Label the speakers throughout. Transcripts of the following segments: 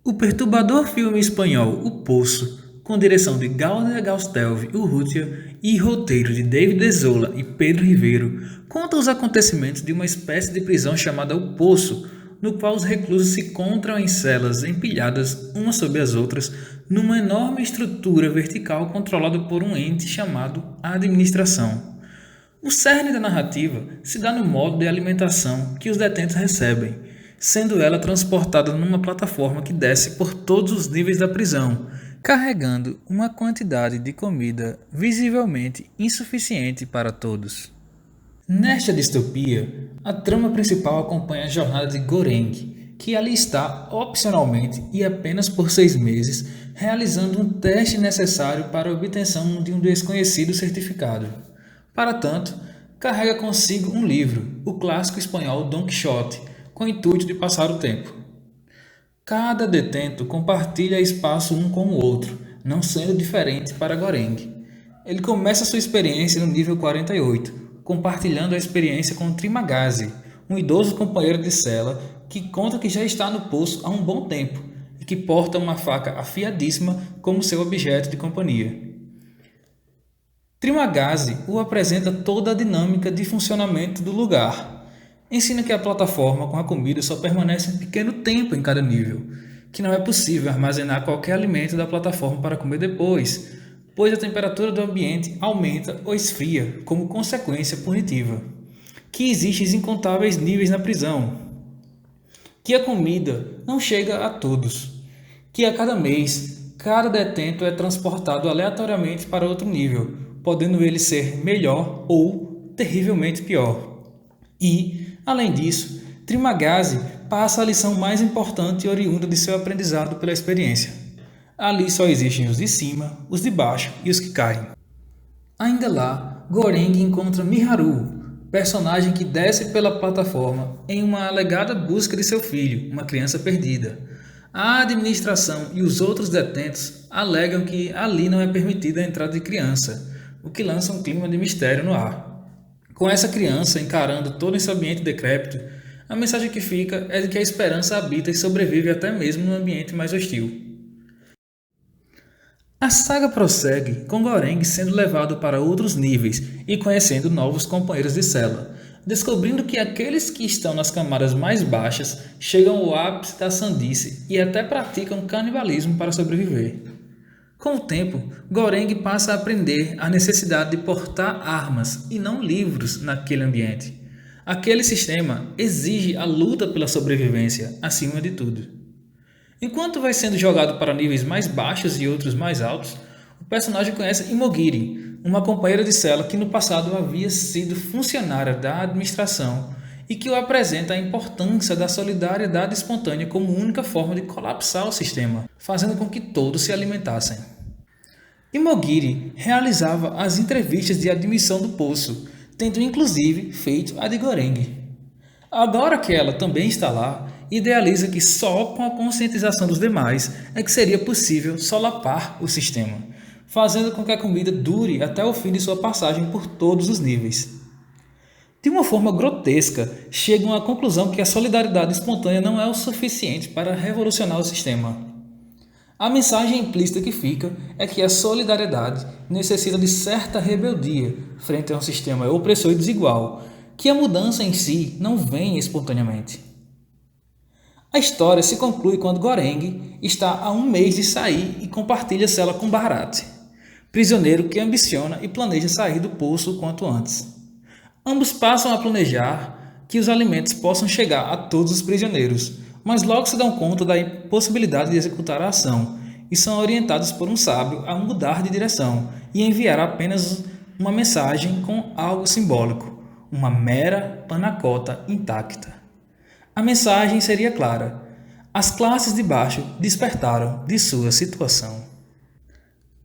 Speaker 1: O perturbador filme espanhol O Poço, com direção de Galder Gastélvez Urrutia e roteiro de David Desola e Pedro Ribeiro, conta os acontecimentos de uma espécie de prisão chamada O Poço, no qual os reclusos se encontram em celas empilhadas umas sobre as outras numa enorme estrutura vertical controlada por um ente chamado Administração. O cerne da narrativa se dá no modo de alimentação que os detentos recebem, sendo ela transportada numa plataforma que desce por todos os níveis da prisão, carregando uma quantidade de comida visivelmente insuficiente para todos. Nesta distopia, a trama principal acompanha a jornada de Goreng, que ali está opcionalmente e apenas por 6 meses, realizando um teste necessário para a obtenção de um desconhecido certificado. Para tanto, carrega consigo um livro, o clássico espanhol Dom Quixote, com o intuito de passar o tempo. Cada detento compartilha espaço um com o outro, não sendo diferente para Goreng. Ele começa sua experiência no nível 48, compartilhando a experiência com Trimagazi, um idoso companheiro de cela que conta que já está no poço há um bom tempo e que porta uma faca afiadíssima como seu objeto de companhia. Trimagazi o apresenta toda a dinâmica de funcionamento do lugar. Ensina que a plataforma com a comida só permanece um pequeno tempo em cada nível, que não é possível armazenar qualquer alimento da plataforma para comer depois, pois a temperatura do ambiente aumenta ou esfria como consequência punitiva, que existem incontáveis níveis na prisão, que a comida não chega a todos, que a cada mês cada detento é transportado aleatoriamente para outro nível, podendo ele ser melhor ou terrivelmente pior. E, além disso, Trimagazi passa a lição mais importante e oriunda de seu aprendizado pela experiência. Ali só existem os de cima, os de baixo e os que caem. Ainda lá, Goreng encontra Miharu, personagem que desce pela plataforma em uma alegada busca de seu filho, uma criança perdida. A administração e os outros detentos alegam que ali não é permitida a entrada de criança, o que lança um clima de mistério no ar. Com essa criança encarando todo esse ambiente decrépito, a mensagem que fica é de que a esperança habita e sobrevive até mesmo no ambiente mais hostil. A saga prossegue com Goreng sendo levado para outros níveis e conhecendo novos companheiros de cela, descobrindo que aqueles que estão nas camadas mais baixas chegam ao ápice da sandice e até praticam canibalismo para sobreviver. Com o tempo, Goreng passa a aprender a necessidade de portar armas e não livros naquele ambiente. Aquele sistema exige a luta pela sobrevivência acima de tudo. Enquanto vai sendo jogado para níveis mais baixos e outros mais altos, o personagem conhece Imogiri, uma companheira de cela que no passado havia sido funcionária da administração e que o apresenta a importância da solidariedade espontânea como única forma de colapsar o sistema, fazendo com que todos se alimentassem. Imogiri realizava as entrevistas de admissão do poço, tendo inclusive feito a de Goreng. Agora que ela também está lá, idealiza que só com a conscientização dos demais é que seria possível solapar o sistema, fazendo com que a comida dure até o fim de sua passagem por todos os níveis. De uma forma grotesca, chegam à conclusão que a solidariedade espontânea não é o suficiente para revolucionar o sistema. A mensagem implícita que fica é que a solidariedade necessita de certa rebeldia frente a um sistema opressor e desigual, que a mudança em si não vem espontaneamente. A história se conclui quando Goreng está a 1 mês de sair e compartilha cela com Bharat, prisioneiro que ambiciona e planeja sair do poço o quanto antes. Ambos passam a planejar que os alimentos possam chegar a todos os prisioneiros, mas logo se dão conta da impossibilidade de executar a ação e são orientados por um sábio a mudar de direção e enviar apenas uma mensagem com algo simbólico, uma mera panacota intacta. A mensagem seria clara: as classes de baixo despertaram de sua situação.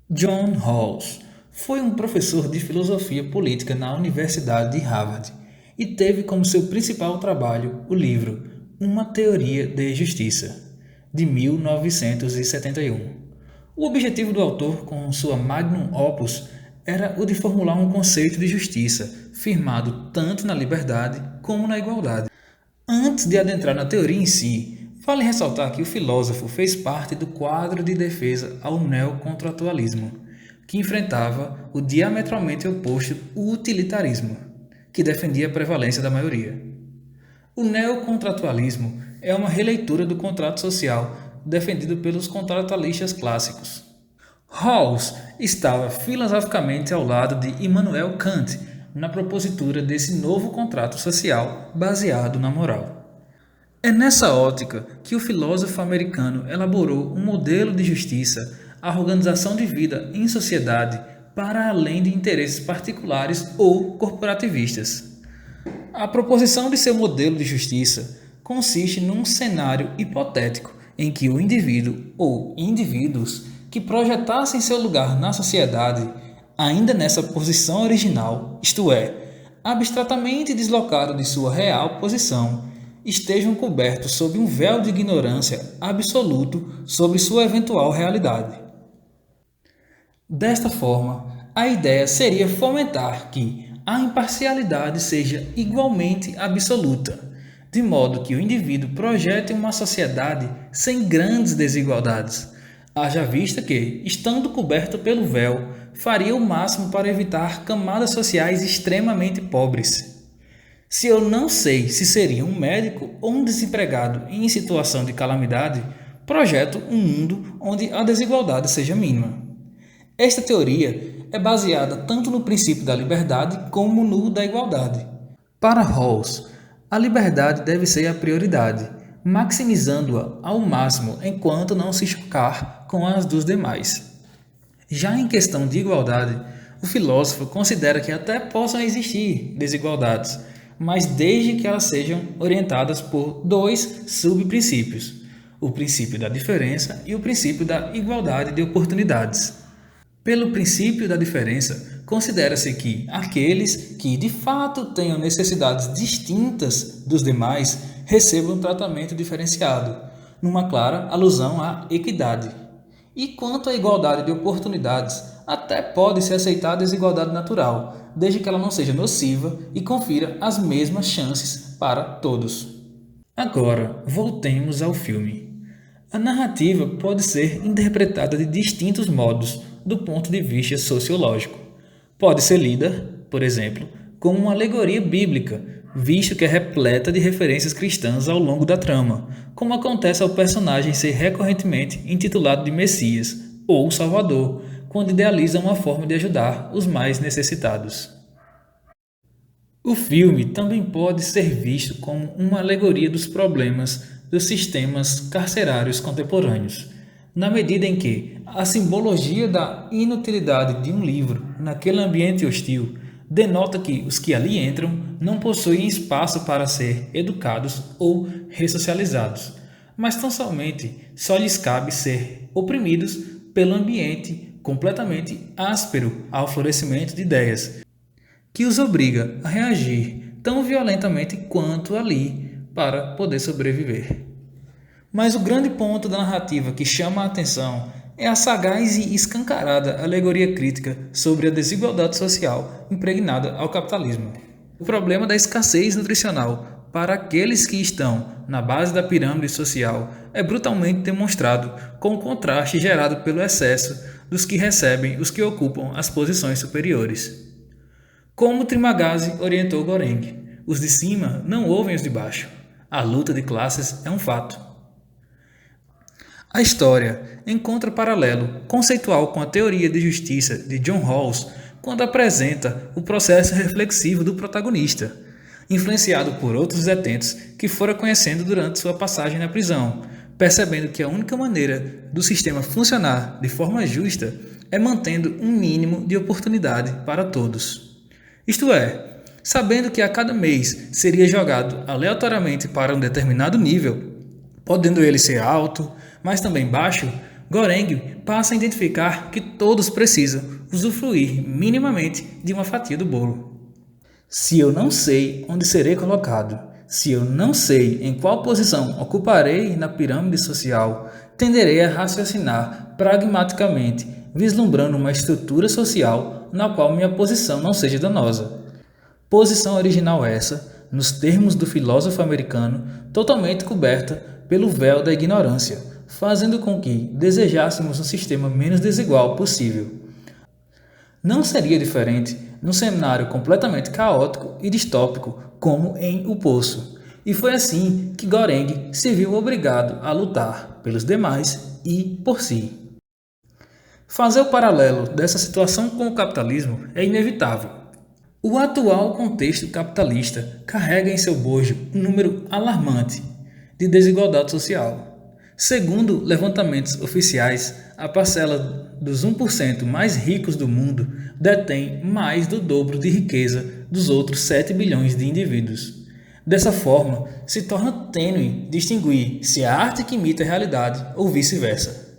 Speaker 1: John Rawls foi um professor de filosofia política na Universidade de Harvard e teve como seu principal trabalho o livro Uma Teoria de Justiça, de 1971. O objetivo do autor com sua magnum opus era o de formular um conceito de justiça, firmado tanto na liberdade como na igualdade. Antes de adentrar na teoria em si, Vale ressaltar que o filósofo fez parte do quadro de defesa ao neocontratualismo, que enfrentava o diametralmente oposto utilitarismo, que defendia a prevalência da maioria. O neocontratualismo é uma releitura do contrato social defendido pelos contratualistas clássicos. Rawls estava filosoficamente ao lado de Immanuel Kant na propositura desse novo contrato social baseado na moral. É nessa ótica que o filósofo americano elaborou um modelo de justiça, a organização de vida em sociedade para além de interesses particulares ou corporativistas. A proposição de seu modelo de justiça consiste num cenário hipotético em que o indivíduo ou indivíduos que projetassem seu lugar na sociedade, ainda nessa posição original, isto é, abstratamente deslocado de sua real posição, estejam cobertos sob um véu de ignorância absoluto sobre sua eventual realidade. Desta forma, a ideia seria fomentar que a imparcialidade seja igualmente absoluta, de modo que o indivíduo projete uma sociedade sem grandes desigualdades, haja vista que, estando coberto pelo véu, faria o máximo para evitar camadas sociais extremamente pobres. Se eu não sei se seria um médico ou um desempregado em situação de calamidade, projeto um mundo onde a desigualdade seja mínima. Esta teoria é baseada tanto no princípio da liberdade como no da igualdade. Para Rawls, a liberdade deve ser a prioridade, maximizando-a ao máximo enquanto não se chocar com as dos demais. Já em questão de igualdade, o filósofo considera que até possam existir desigualdades, mas desde que elas sejam orientadas por dois subprincípios, o princípio da diferença e o princípio da igualdade de oportunidades. Pelo princípio da diferença, considera-se que aqueles que de fato tenham necessidades distintas dos demais recebam um tratamento diferenciado, numa clara alusão à equidade. E quanto à igualdade de oportunidades, até pode-se aceitar a desigualdade natural, desde que ela não seja nociva e confira as mesmas chances para todos. Agora, voltemos ao filme. A narrativa pode ser interpretada de distintos modos do ponto de vista sociológico. Pode ser lida, por exemplo, como uma alegoria bíblica, visto que é repleta de referências cristãs ao longo da trama, como acontece ao personagem ser recorrentemente intitulado de Messias ou Salvador, quando idealiza uma forma de ajudar os mais necessitados. O filme também pode ser visto como uma alegoria dos problemas dos sistemas carcerários contemporâneos, na medida em que a simbologia da inutilidade de um livro naquele ambiente hostil denota que os que ali entram não possuem espaço para ser educados ou ressocializados, mas tão somente só lhes cabe ser oprimidos pelo ambiente completamente áspero ao florescimento de ideias, que os obriga a reagir tão violentamente quanto ali para poder sobreviver. Mas o grande ponto da narrativa que chama a atenção é a sagaz e escancarada alegoria crítica sobre a desigualdade social impregnada ao capitalismo. O problema da escassez nutricional para aqueles que estão na base da pirâmide social é brutalmente demonstrado com o contraste gerado pelo excesso dos que recebem os que ocupam as posições superiores. Como Trimagasi orientou Goreng, os de cima não ouvem os de baixo. A luta de classes é um fato. A história encontra paralelo conceitual com a teoria de justiça de John Rawls quando apresenta o processo reflexivo do protagonista, influenciado por outros detentos que fora conhecendo durante sua passagem na prisão, percebendo que a única maneira do sistema funcionar de forma justa é mantendo um mínimo de oportunidade para todos. Isto é, sabendo que a cada mês seria jogado aleatoriamente para um determinado nível, podendo ele ser alto, mas também baixo, Goreng passa a identificar que todos precisam usufruir minimamente de uma fatia do bolo. Se eu não sei onde serei colocado, se eu não sei em qual posição ocuparei na pirâmide social, tenderei a raciocinar pragmaticamente, vislumbrando uma estrutura social na qual minha posição não seja danosa. Posição original essa, nos termos do filósofo americano, totalmente coberta pelo véu da ignorância, fazendo com que desejássemos um sistema menos desigual possível. Não seria diferente num cenário completamente caótico e distópico como em O Poço, e foi assim que Goreng se viu obrigado a lutar pelos demais e por si. Fazer o paralelo dessa situação com o capitalismo é inevitável. O atual contexto capitalista carrega em seu bojo um número alarmante de desigualdade social. Segundo levantamentos oficiais, a parcela dos 1% mais ricos do mundo detém mais do dobro de riqueza dos outros 7 bilhões de indivíduos. Dessa forma, se torna tênue distinguir se é a arte que imita a realidade ou vice-versa.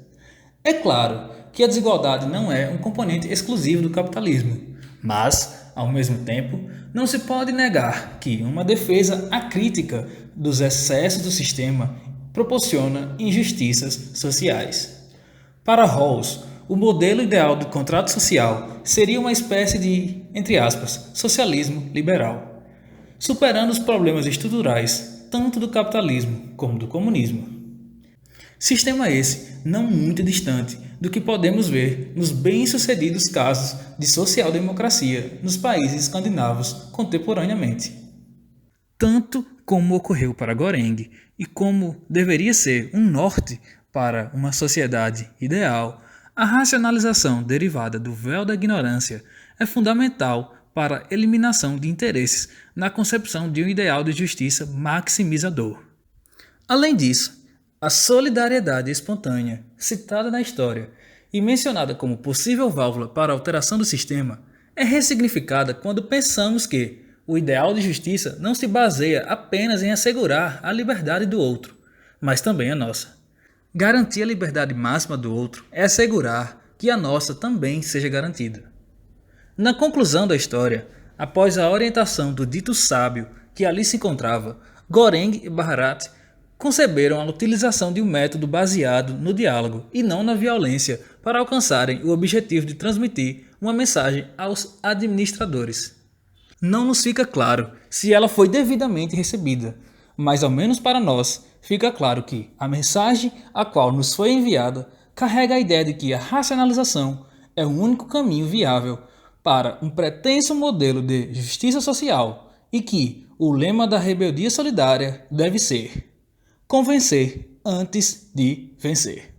Speaker 1: É claro que a desigualdade não é um componente exclusivo do capitalismo, mas, ao mesmo tempo, não se pode negar que uma defesa acrítica dos excessos do sistema proporciona injustiças sociais. Para Rawls, o modelo ideal do contrato social seria uma espécie de, entre aspas, socialismo liberal, superando os problemas estruturais tanto do capitalismo como do comunismo. Sistema esse não muito distante do que podemos ver nos bem-sucedidos casos de social-democracia nos países escandinavos contemporaneamente. Tanto como ocorreu para Goreng e como deveria ser um norte para uma sociedade ideal, a racionalização derivada do véu da ignorância é fundamental para a eliminação de interesses na concepção de um ideal de justiça maximizador. Além disso, a solidariedade espontânea, citada na história e mencionada como possível válvula para a alteração do sistema, é ressignificada quando pensamos que o ideal de justiça não se baseia apenas em assegurar a liberdade do outro, mas também a nossa. Garantir a liberdade máxima do outro é assegurar que a nossa também seja garantida. Na conclusão da história, após a orientação do dito sábio que ali se encontrava, Goreng e Bharat conceberam a utilização de um método baseado no diálogo e não na violência para alcançarem o objetivo de transmitir uma mensagem aos administradores. Não nos fica claro se ela foi devidamente recebida, mas ao menos para nós fica claro que a mensagem a qual nos foi enviada carrega a ideia de que a racionalização é o único caminho viável para um pretenso modelo de justiça social e que o lema da rebeldia solidária deve ser: convencer antes de vencer.